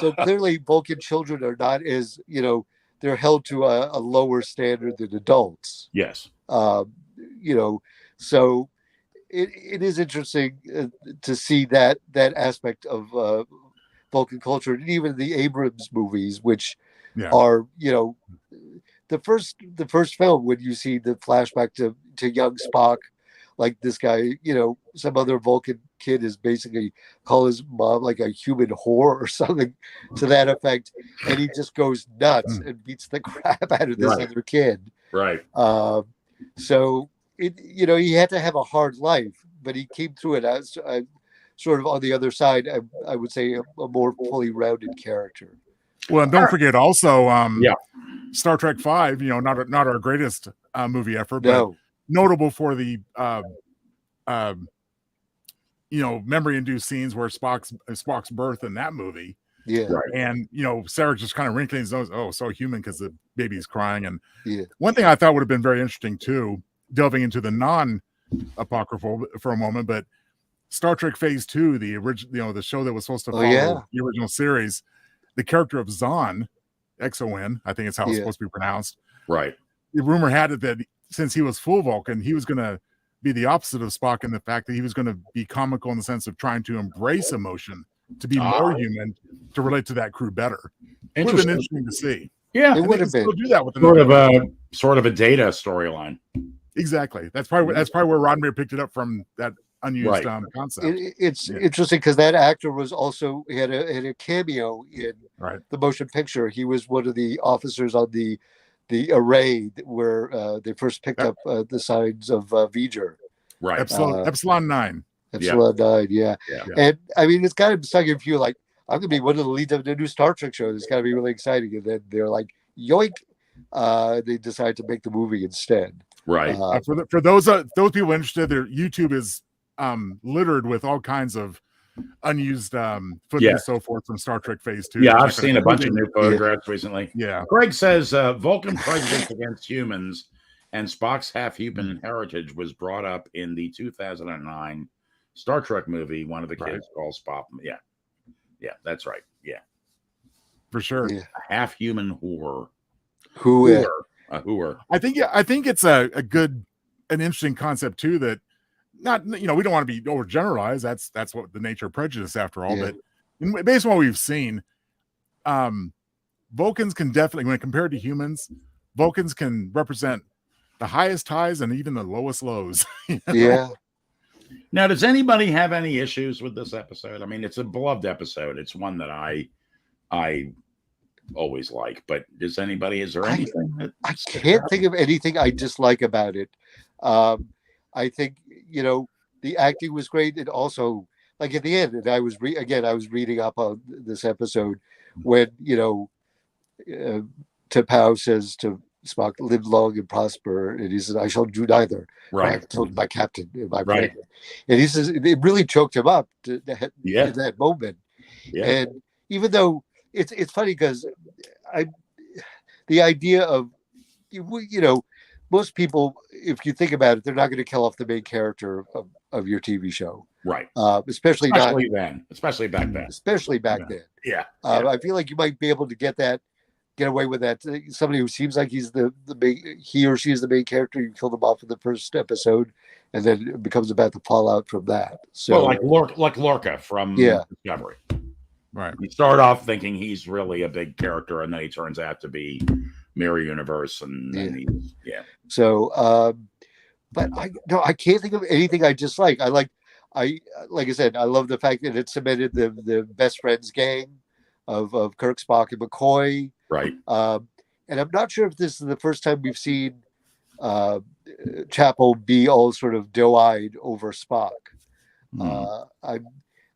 So clearly Vulcan children are not as they're held to a lower standard than adults. Yes. So it is interesting to see that aspect of Vulcan culture, and even the Abrams movies, which are the first film, when you see the flashback to young Spock, like this guy, some other Vulcan kid is basically call his mom like a human whore or something to that effect, and he just goes nuts and beats the crap out of this other kid. Right. So he had to have a hard life, but he came through it as sort of on the other side. I would say a more fully rounded character. Well, and don't forget also, Star Trek V. Not our greatest movie effort, but notable for the memory-induced scenes where Spock's birth in that movie. Yeah, right. And Sarah just kind of wrinkling his nose. Oh, so human because the baby's crying. And one thing I thought would have been very interesting too, delving into the non-apocryphal for a moment, but Star Trek Phase 2, the original, the show that was supposed to follow the original series. The character of Zahn, X-O-N, I think it's how it's supposed to be pronounced. Right. The rumor had it that since he was full Vulcan, he was going to be the opposite of Spock in the fact that he was going to be comical in the sense of trying to embrace emotion, to be more human, to relate to that crew better. It would have been interesting to see. Yeah, it would have been. Do that with sort of a Data storyline. Exactly. That's probably where Roddenberry picked it up from, that unused concept. It's interesting because that actor was also had a cameo in the motion picture. He was one of the officers on the array where they first picked up the signs of V'ger. Right. Epsilon 9. Epsilon 9, yeah. And I mean, it's kind of stuck if you like, I'm gonna be one of the leads of the new Star Trek show. It's gotta be really exciting. And then they're like, yoink, they decide to make the movie instead. Right. For those people interested, their YouTube is littered with all kinds of unused footage and so forth from Star Trek Phase 2. Yeah, I've seen a bunch of new photographs recently. Yeah. Greg says Vulcan prejudice against humans and Spock's half-human heritage was brought up in the 2009 Star Trek movie. One of the kids calls Spock. Yeah, that's right. Yeah, for sure. A half-human whore. A whore. I think it's an interesting concept too. That not we don't want to be overgeneralized. That's what the nature of prejudice after all. But based on what we've seen, Vulcans can definitely, when compared to humans, Vulcans can represent the highest highs and even the lowest lows. Yeah. Now, does anybody have any issues with this episode? I mean, it's a beloved episode. It's one that I always like. But is there anything that I can't think of anything I dislike about it. I think the acting was great, and also like at the end, and I was reading up on this episode when T'Pau says to Spock, "Live long and prosper," and he says, "I shall do neither." Right. I told my captain, my right. friend, and he says it really choked him up in that moment. Yeah. And even though it's funny because the idea of most people, if you think about it, they're not going to kill off the main character of your TV show, right? Especially back then. Yeah. I feel like you might be able to get away with that. Somebody who seems like he's the main, he or she is the main character, you kill them off in the first episode, and then it becomes about the fallout from that. So, like Lorca from Discovery. Right. You start off thinking he's really a big character, and then he turns out to be Mirror Universe, and then So, but I can't think of anything I dislike. Like I said, I love the fact that it cemented the best friends gang of Kirk, Spock, and McCoy. Right. And I'm not sure if this is the first time we've seen Chapel be all sort of doe-eyed over Spock.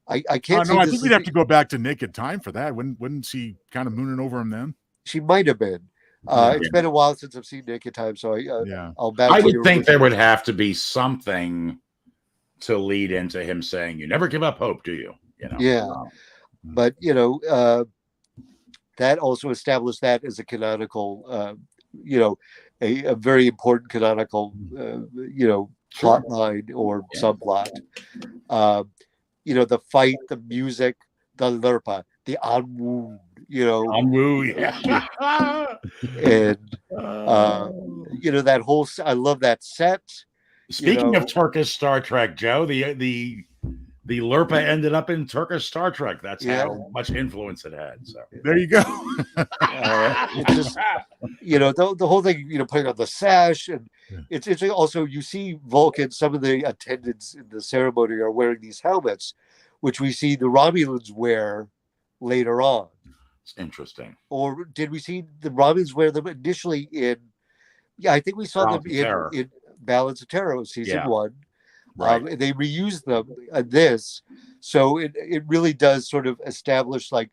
I can't. I think we'd have to go back to Naked Time for that. Wouldn't she kind of mooning over him then? She might have been. It's been a while since I've seen Naked Time, so I'll back. I would think there would have to be something to lead into him saying, "You never give up hope, do you?" Yeah, but that also established that as a canonical, a very important canonical, plot line or subplot. The fight, the music, the Lurpa, the Anwu, Anwu, and that whole. I love that set. Speaking of Turkish Star Trek, Joe, the Lurpa ended up in Turkish Star Trek. That's how much influence it had. So there you go. It's just, the whole thing, putting on the sash, and it's also, you see Vulcan, some of the attendants in the ceremony are wearing these helmets, which we see the Romulans wear later on. It's interesting. Or did we see the Romulans wear them initially in? Yeah, I think we saw them in Balance of Terror season 1. Right. And they reused them in this, so it really does sort of establish a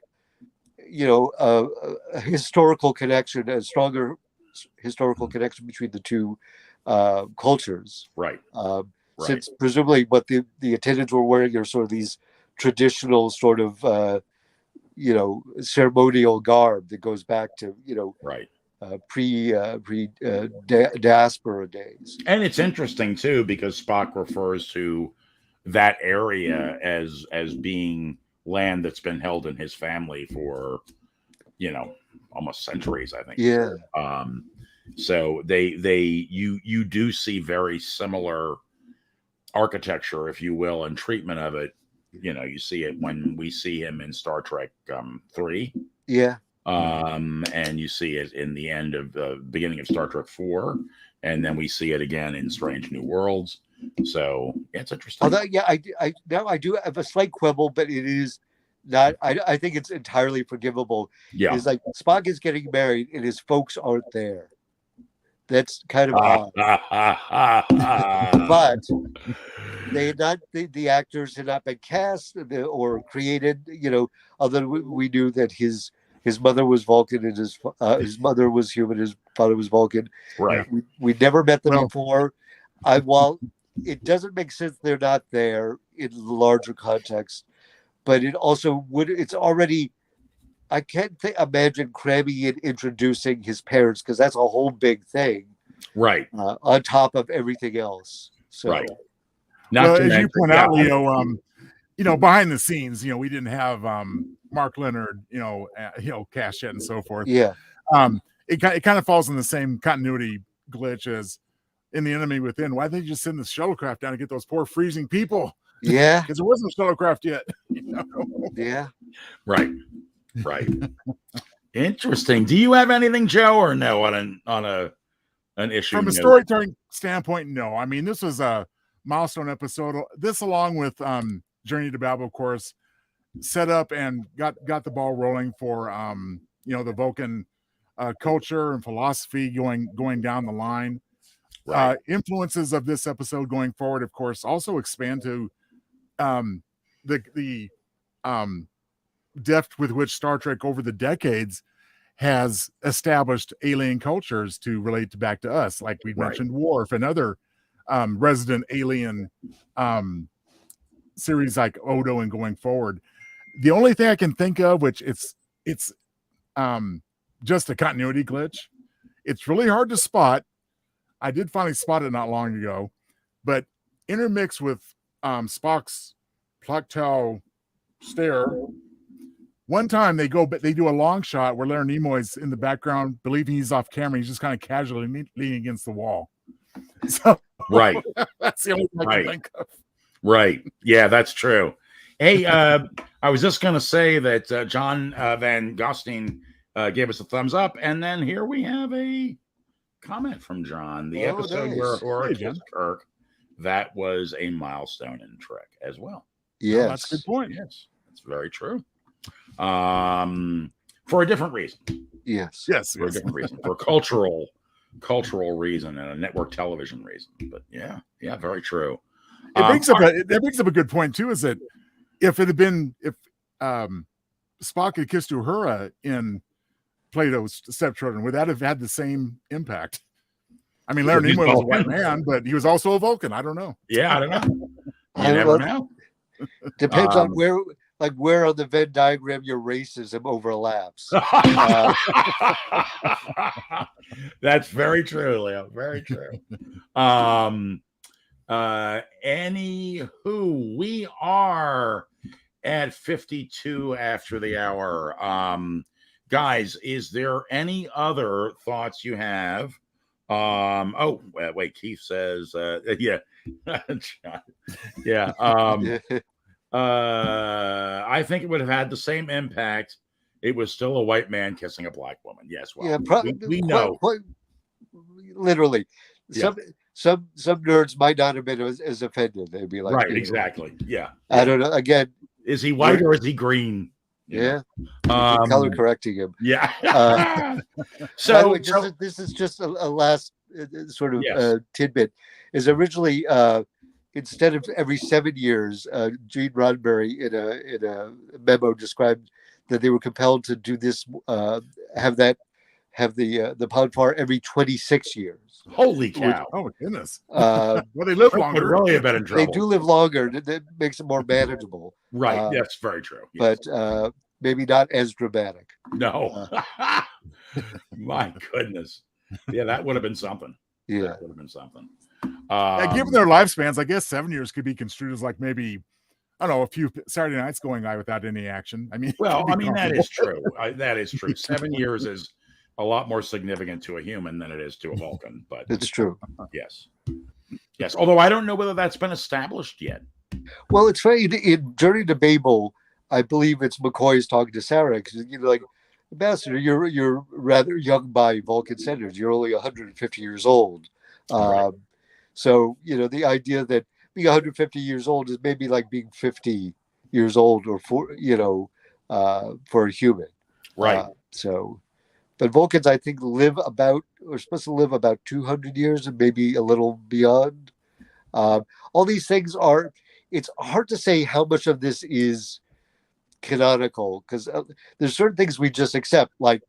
historical connection, a stronger historical connection between the two cultures. Right. Since presumably what the attendants were wearing are sort of these traditional sort of ceremonial garb that goes back to pre-diaspora days. And it's interesting too because Spock refers to that area as being land that's been held in his family for almost centuries, I think. Yeah. So you do see very similar architecture, if you will, and treatment of it. You see it when we see him in Star Trek 3. Yeah. And you see it in the end of the beginning of Star Trek 4, and then we see it again in Strange New Worlds. So it's interesting. Although, I do have a slight quibble, but it is not. I think it's entirely forgivable. Yeah, it's like Spock is getting married and his folks aren't there. That's kind of odd. But they had not. The actors had not been cast or created. Although we knew that his mother was Vulcan and his mother was human. His father was Vulcan. Right. We never met them before. While it doesn't make sense they're not there in the larger context, but it also would. It's already. I can't imagine cramming and introducing his parents because that's a whole big thing. Right. On top of everything else. So. Right. As you point out, Leo, behind the scenes, we didn't have Mark Leonard, cast yet and so forth. Yeah. It kind of falls in the same continuity glitch as in The Enemy Within. Why didn't they just send the shuttlecraft down to get those poor freezing people? Yeah. Because there wasn't a shuttlecraft yet. Yeah. Right. Interesting. Do you have anything, Joe, or no on an issue. From a storytelling standpoint, no. I mean, this was a milestone episode. This, along with Journey to Babel, of course, set up and got the ball rolling for the Vulcan culture and philosophy going down the line. Right. Influences of this episode going forward, of course, also expand to the depth with which Star Trek over the decades has established alien cultures to relate back to us, like we mentioned Worf and other resident alien series like Odo and going forward. The only thing I can think of, which it's just a continuity glitch. It's really hard to spot. I did finally spot it not long ago, but intermixed with Spock's Plactel stare. One time they do a long shot where Leonard Nimoy's in the background, believing he's off camera. He's just kind of casually leaning against the wall. So right, that's the only thing I can think of. Right, yeah, that's true. Hey, I was just gonna say that John Van Gosteen gave us a thumbs up, and then here we have a comment from John. The episode where Uhura kissed Kirk, that was a milestone in Trek as well. Yes, that's a good point. Yes, that's very true. For a different reason. Yes. For a different reason. For a cultural reason and a network television reason. But yeah, very true. It brings up a good point too, is that if Spock had kissed Uhura in Plato's Stepchildren, would that have had the same impact? I mean, Leonard Nimoy was a white man, but he was also a Vulcan. I don't know. Yeah, I don't know. You never know. Depends on where on the Venn diagram your racism overlaps. That's very true, Leo. Very true. Anywho, we are at 52 after the hour. Guys, is there any other thoughts you have? Wait, Keith says, yeah. Yeah. I think it would have had the same impact. It was still a white man kissing a black woman. Yes, well, yeah, we know. Literally, Yeah. some nerds might not have been as offended. They'd be like, right, exactly. Yeah. I don't know. Again, is he white or is he green? Yeah. Color correcting him. Yeah. So, by the way, this is just a last sort of tidbit. Is originally instead of every 7 years, Gene Roddenberry in a memo described that they were compelled to do this, have the Podfar every 26 years. Holy cow! Oh my goodness! Well, they live longer. Really have been in trouble. They do live longer. That makes it more manageable. Right. That's very true. Yes. But maybe not as dramatic. No. My goodness. Yeah, that would have been something. Yeah, that would have been something. Given their lifespans, I guess 7 years could be construed as like maybe, I don't know, a few Saturday nights going by without any action. I mean, that is true. That is true. 7 years is a lot more significant to a human than it is to a Vulcan. But it's true. Yes. Although I don't know whether that's been established yet. Well, it's funny in Journey to Babel. I believe it's McCoy's talking to Sarah because like, Ambassador, you're rather young by Vulcan standards. You're only 150 years old. Right. So, the idea that being 150 years old is maybe like being 50 years old or for a human. Right. But Vulcans, I think, are supposed to live about 200 years and maybe a little beyond. All these things it's hard to say how much of this is canonical because there's certain things we just accept, like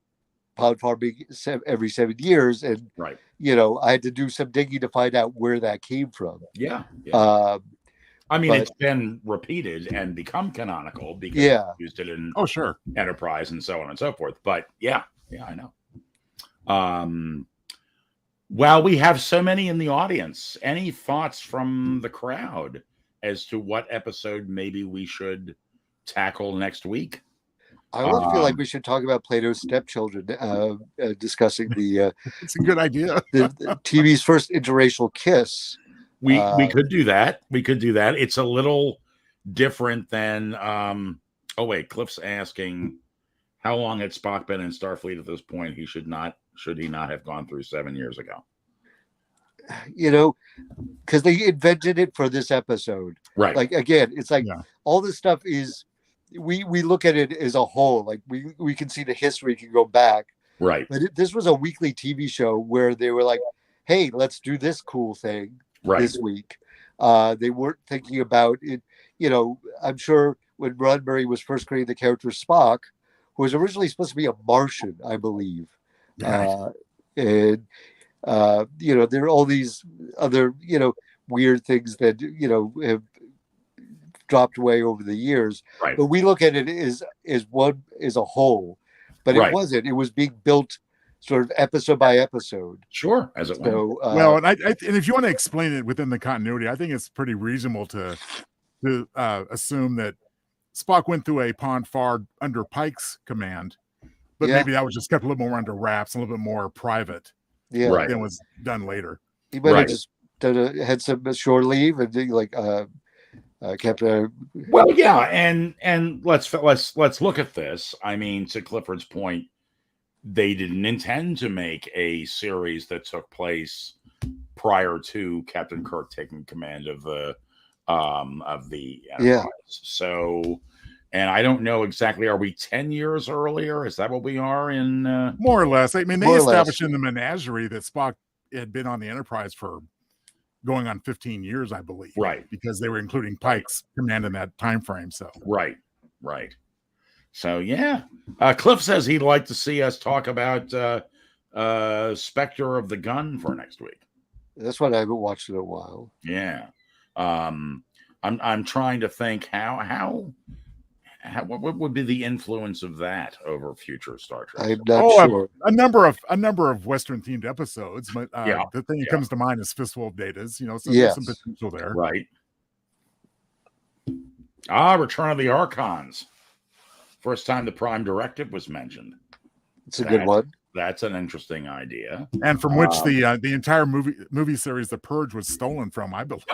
Podfar being every 7 years, and right. I had to do some digging to find out where that came from. Yeah. I mean, it's been repeated and become canonical because they used it in Enterprise and so on and so forth. But yeah, I know. While we have so many in the audience, any thoughts from the crowd as to what episode maybe we should tackle next week? I almost feel like we should talk about Plato's Stepchildren, discussing the. It's a good idea. the TV's first interracial kiss. We could do that. It's a little different than. Cliff's asking, how long had Spock been in Starfleet at this point? Should he not have gone through 7 years ago? you know, because they invented it for this episode. Right. Like, again, it's like all this stuff is, we look at it as a whole. Like we can see the history can go back. Right. But this was a weekly TV show where they were like, hey, let's do this cool thing this week. They weren't thinking about it. You know, I'm sure when Roddenberry was first creating the character Spock, who was originally supposed to be a Martian, I believe. And you know, there are all these other, you know, weird things that, you know, have dropped away over the years. Right. But we look at it as one as a whole. But it wasn't. It was being built sort of episode by episode. Sure, as it went. Well, and and if you want to explain it within the continuity, I think it's pretty reasonable to assume that Spock went through a pond far under Pike's command, but maybe that was just kept a little more under wraps, a little bit more private. Than was done later. He might have just had some shore leave and like kept a. Well, yeah, and let's look at this. I mean, to Clifford's point, they didn't intend to make a series that took place prior to Captain Kirk taking command of the Enterprise. So, and I don't know exactly. Are we 10 years earlier? Is that what we are in? More or less. I mean, they established in the menagerie that Spock had been on the Enterprise for going on 15 years, I believe. Right. Because they were including Pike's command in that time frame. So right. So yeah, Cliff says he'd like to see us talk about Spectre of the Gun for next week. That's what I haven't watched in a while. Yeah. I'm trying to think how what would be the influence of that over future Star Trek? I'm not sure. A number of Western themed episodes, but the thing that comes to mind is Fistful of Datas. You know, so there's some potential there, right? Return of the Archons. First time the Prime Directive was mentioned. It's a good one. That's an interesting idea, and from which the entire movie series, The Purge, was stolen from, I believe.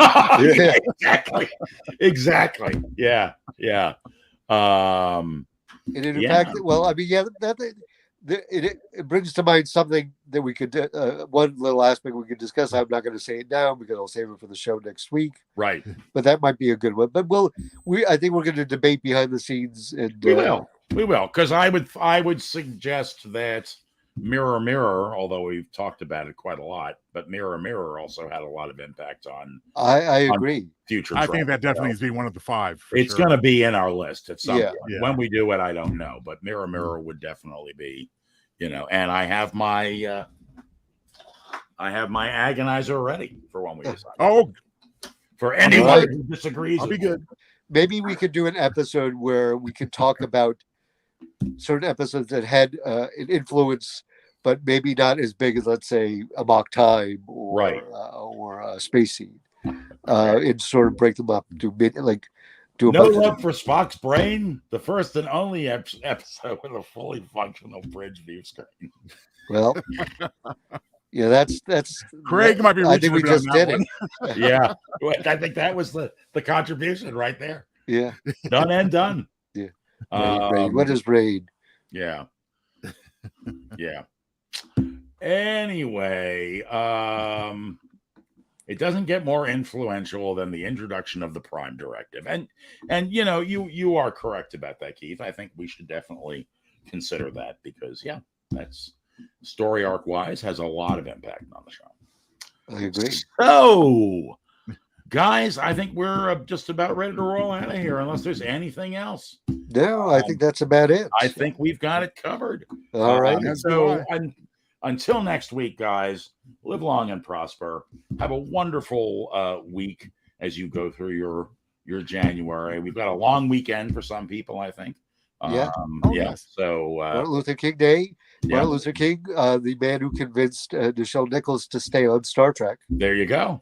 Exactly. Yeah. And in fact, well, I mean, it brings to mind something that we could one little aspect we could discuss. I'm not going to say it now because I'll save it for the show next week. Right. But that might be a good one. But I think we're going to debate behind the scenes, and we will, because I would suggest that Mirror Mirror, although we've talked about it quite a lot, but Mirror Mirror also had a lot of impact on. I agree. Future. I think that definitely needs to be one of the 5. It's going to be in our list at some point. When we do it, I don't know, but Mirror Mirror would definitely be, you know. And I have my agonizer ready for when we decide. Oh, for anyone who disagrees, I'll be good. Maybe we could do an episode where we could talk about certain episodes that had an influence, but maybe not as big as, let's say, Amok Time or Space Seed, and sort of break them up to do a No Love for Spock's Brain, the first and only episode with a fully functional bridge view screen. Well, yeah, that's Craig might be. I think we just did it. Yeah, I think that was the contribution right there. Yeah, done and done. Yeah. Raid. What is Raid? Yeah. Anyway, it doesn't get more influential than the introduction of the Prime Directive, and you know, you are correct about that, Keith. I think we should definitely consider that because that's story arc wise has a lot of impact on the show. I agree. So, guys, I think we're just about ready to roll out of here, unless there's anything else. No, I think that's about it. I think we've got it covered. All right. So, until next week, guys, live long and prosper. Have a wonderful week as you go through your January. We've got a long weekend for some people, I think. Yes. So, Martin Luther King Day. Martin Luther King, the man who convinced Nichelle Nichols to stay on Star Trek. There you go.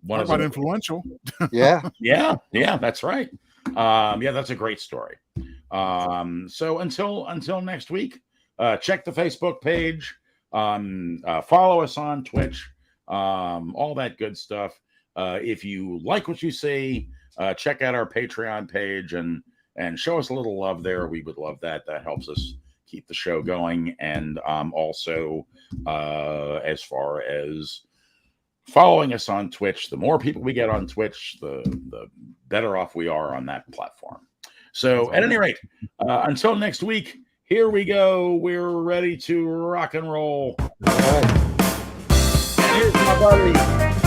One about influential. Yeah, that's right. That's a great story. So until next week, check the Facebook page, follow us on Twitch, all that good stuff. If you like what you see, check out our Patreon page and show us a little love there. We would love that. That helps us keep the show going. And also, as far as following us on Twitch, the more people we get on Twitch, the better off we are on that platform. So at any rate, until next week, here we go. We're ready to rock and roll. All right. And here's my buddy.